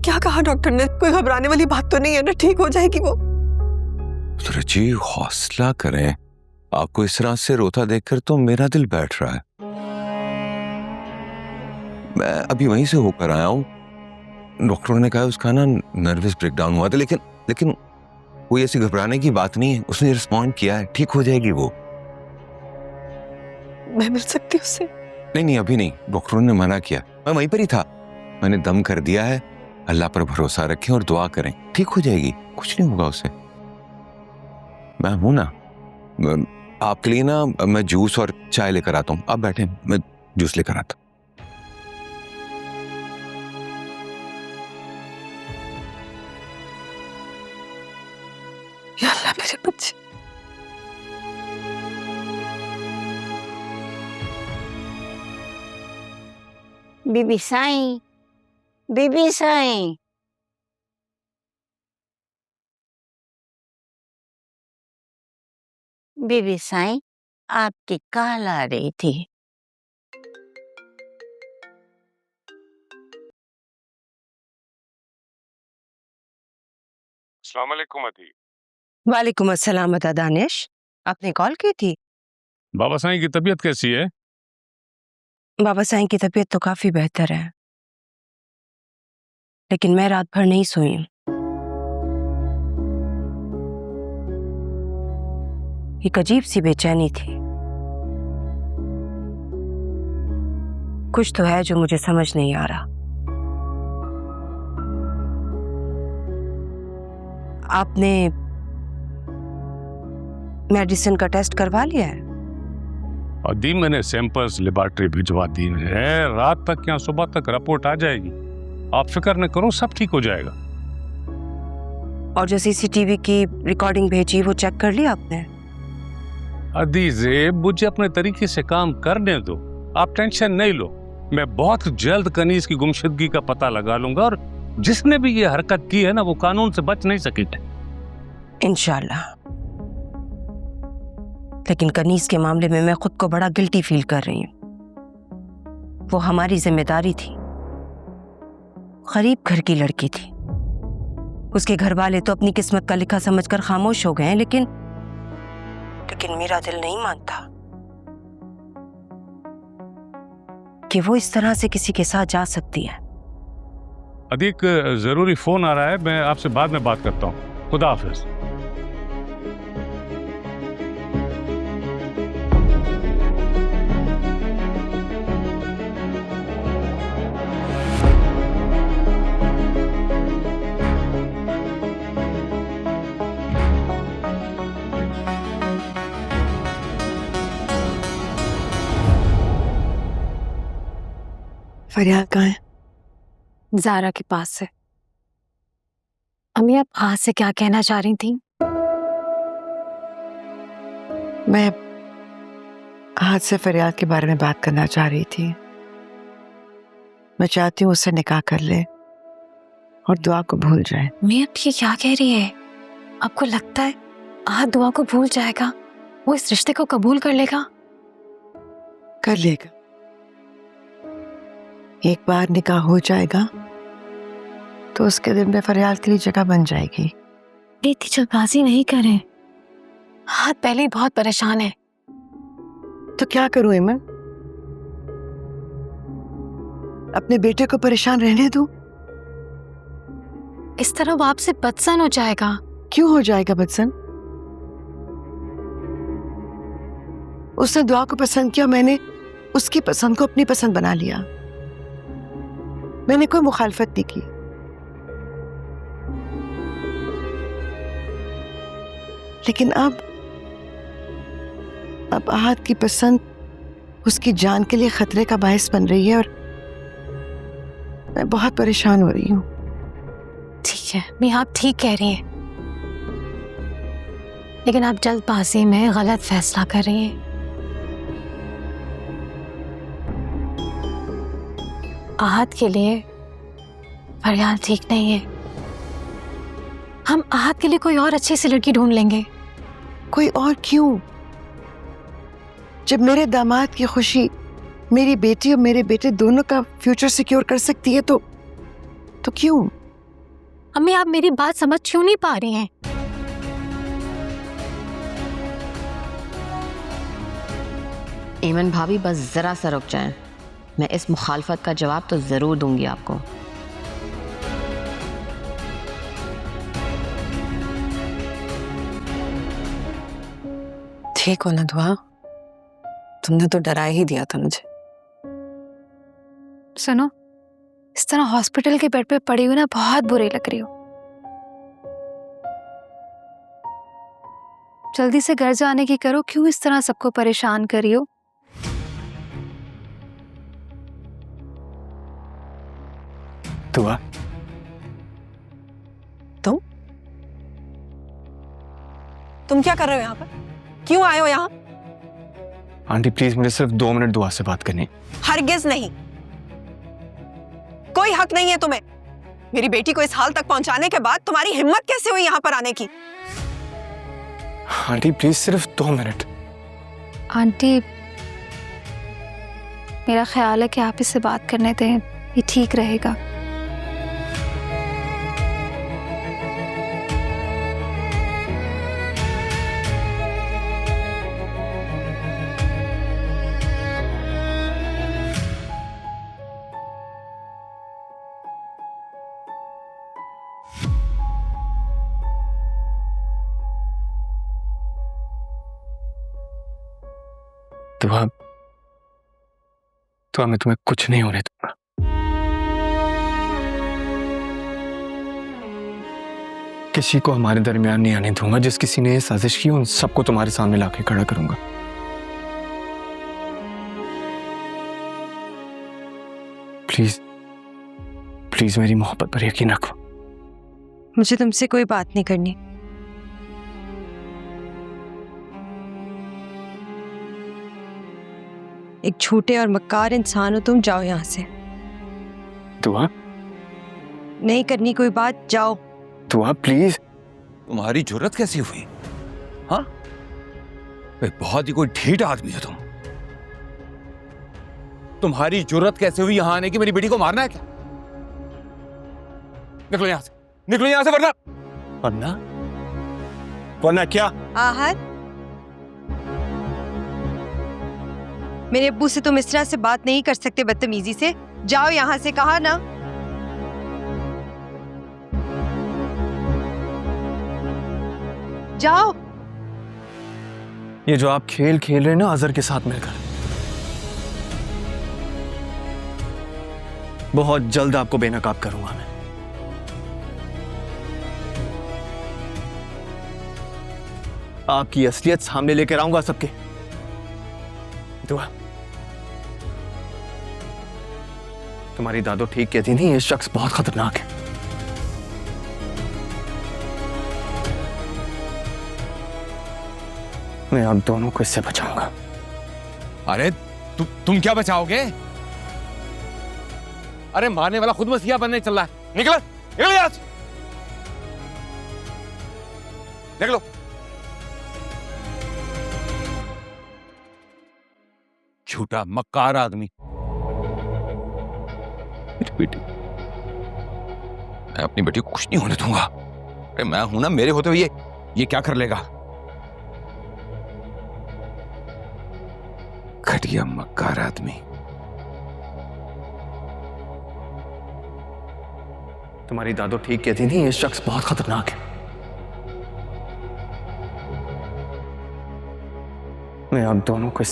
क्या कहा डॉक्टर ने? कोई घबराने वाली बात तो नहीं है ना? ठीक हो जाएगी वो। रुचि हौसला करें, आपको इस तरह से रोता देखकर तो मेरा दिल बैठ रहा है। मैं अभी वहीं से होकर आया हूँ। डॉक्टरों ने कहा उसका ना नर्वस ब्रेकडाउन हुआ था, लेकिन कोई ऐसी घबराने की बात नहीं है। उसने रिस्पॉन्ड किया है, ठीक हो जाएगी वो। मैं मिल सकती हूँ उससे? नहीं, अभी नहीं, डॉक्टरों ने मना किया। मैं वहीं पर ही था, मैंने दम कर दिया है। अल्लाह पर भरोसा रखें और दुआ करें, ठीक हो जाएगी, कुछ नहीं होगा उसे। मैं हूं ना, आपके लिए ना मैं जूस और चाय लेकर आता हूँ। आप बैठे, मैं जूस लेकर आता हूँ। या अल्लाह मेरे बच्चे। बीबी साईं, बीबी साईं। बीबी साईं, आपकी कॉल आ रही थी। अस्सलाम वालेकुम अदी। वालेकुम अस्सलाम अता दानिश, आपने कॉल की थी? बाबा साईं की तबीयत कैसी है? बाबा साईं की तबीयत तो काफी बेहतर है, लेकिन मैं रात भर नहीं सोई हूं। एक अजीब सी बेचैनी थी। कुछ तो है जो मुझे समझ नहीं आ रहा। आपने मेडिसिन का टेस्ट करवा लिया है? और दी मैंने सैंपल्स लेबोरेटरी भिजवा दी है। रात तक या सुबह तक रिपोर्ट आ जाएगी। आप फिक्र न करो, सब ठीक हो जाएगा। और जो सीसीटीवी की रिकॉर्डिंग भेजी वो चेक कर लिया आपने? अदीज़े, मुझे अपने तरीके से काम करने दो, आप टेंशन नहीं लो। मैं बहुत जल्द कनीज की गुमशुदगी का पता लगा लूंगा, और जिसने भी ये हरकत की है ना, वो कानून से बच नहीं सकेगा। इंशाल्लाह। लेकिन कनीज के मामले में मैं खुद को बड़ा गिल्टी फील कर रही हूँ। वो हमारी जिम्मेदारी थी। गरीब घर की लड़की थी। उसके घर वाले तो अपनी किस्मत का लिखा समझकर खामोश हो गए हैं, लेकिन मेरा दिल नहीं मानता कि वो इस तरह से किसी के साथ जा सकती है। अधिक जरूरी फोन आ रहा है, मैं आपसे बाद में बात करता हूँ। खुदा हाफिज। फरियाद कहाँ है? ज़ारा के पास से। अम्मी, आप आज से क्या कहना चाह रही थी? मैं आज से फरियाद के बारे में बात करना चाह रही थी। मैं चाहती हूँ उससे निकाह कर ले और दुआ को भूल जाए। मैं अब ये क्या कह रही है? आपको लगता है आज दुआ को भूल जाएगा? वो इस रिश्ते को कबूल कर लेगा? कर लेगा। एक बार निकाह हो जाएगा तो उसके दिल में फरियाद के लिए जगह बन जाएगी। इतनी जल्दबाजी नहीं करें। हाथ पहले ही बहुत परेशान है। तो क्या करूं इमन? अपने बेटे को परेशान रहने दूं? इस तरह वो आपसे बदसन हो जाएगा। क्यों हो जाएगा बदसन? उसने दुआ को पसंद किया, मैंने उसकी पसंद को अपनी पसंद बना लिया। मैंने कोई मुखालफत नहीं की। लेकिन अब आहत की पसंद उसकी जान के लिए खतरे का बायस बन रही है और मैं बहुत परेशान हो रही हूँ। ठीक है, मैं आप ठीक कह रही हैं, लेकिन आप जल्दबाजी में गलत फैसला कर रही हैं। आहत के लिए फरियाद ठीक नहीं है। हम आहत के लिए कोई और अच्छी सी लड़की ढूंढ लेंगे। कोई और क्यों? जब मेरे दामाद की खुशी मेरी बेटी और मेरे बेटे दोनों का फ्यूचर सिक्योर कर सकती है तो क्यों? अम्मी आप मेरी बात समझ क्यों नहीं पा रही हैं? ईमन भाभी बस जरा सा रुक जाएं, मैं इस मुखालफत का जवाब तो जरूर दूंगी आपको। ठीक हो ना दुआ? तुमने तो डरा ही दिया था मुझे। सुनो, इस तरह हॉस्पिटल के बेड पे पड़ी हुई ना बहुत बुरी लग रही हो। जल्दी से घर जाने की करो, क्यों इस तरह सबको परेशान कर रही हो? दुआ, तुम क्या कर रहे हो यहाँ पर? क्यों आए हो यहाँ? आंटी प्लीज मुझे सिर्फ 2 मिनट दुआ से बात करनी। हरगिज नहीं, कोई हक नहीं है तुम्हें। मेरी बेटी को इस हाल तक पहुंचाने के बाद तुम्हारी हिम्मत कैसे हुई यहाँ पर आने की? आंटी प्लीज सिर्फ 2 मिनट। आंटी, मेरा ख्याल है कि आप इससे बात करने दें, ये ठीक रहेगा। दुआ, दुआ मैं तुम्हें कुछ नहीं होने दूंगा। किसी को हमारे दरमियान नहीं आने दूंगा। जिस किसी ने ये साजिश की उन सबको तुम्हारे सामने लाके खड़ा करूंगा। प्लीज प्लीज मेरी मोहब्बत पर यकीन रखो। मुझे तुमसे कोई बात नहीं करनी। एक झूठे और मक्कार इंसान हो तुम, जाओ यहाँ से। दुआ, नहीं करनी कोई बात, जाओ। दुआ प्लीज। तुम्हारी जुर्रत कैसी हुई? हाँ, बहुत ही कोई ढीठ आदमी हो तुम। तुम्हारी जुर्रत कैसे हुई यहां आने की? मेरी बेटी को मारना है क्या? निकलो यहां से, निकलो यहां से, वरना वरना वरना क्या? आहत, मेरे अब्बू से तुम इस तरह से बात नहीं कर सकते बदतमीजी से। जाओ यहाँ से, कहा ना। जाओ। ये जो आप खेल खेल रहे हैं ना अजहर के साथ मिलकर, बहुत जल्द आपको बेनकाब करूंगा मैं। आपकी असलियत सामने लेकर आऊंगा सबके। दुआ, तुम्हारी दादो ठीक कहती थी, ये शख्स बहुत खतरनाक है। मैं आप दोनों को इससे बचाऊंगा। अरे तुम क्या बचाओगे? अरे मारने वाला खुद मसीहा बनने चल रहा है। निकलो, निकलो यहां से, निकलो। झूठा मक्कार आदमी। मेरी बेटी, मैं अपनी बेटी को कुछ नहीं होने दूंगा। अरे मैं हूं ना, मेरे होते हुए ये क्या कर लेगा? घटिया मक्कार आदमी। तुम्हारी दादो ठीक कहती थी, ये शख्स बहुत खतरनाक है। मैं आप दोनों को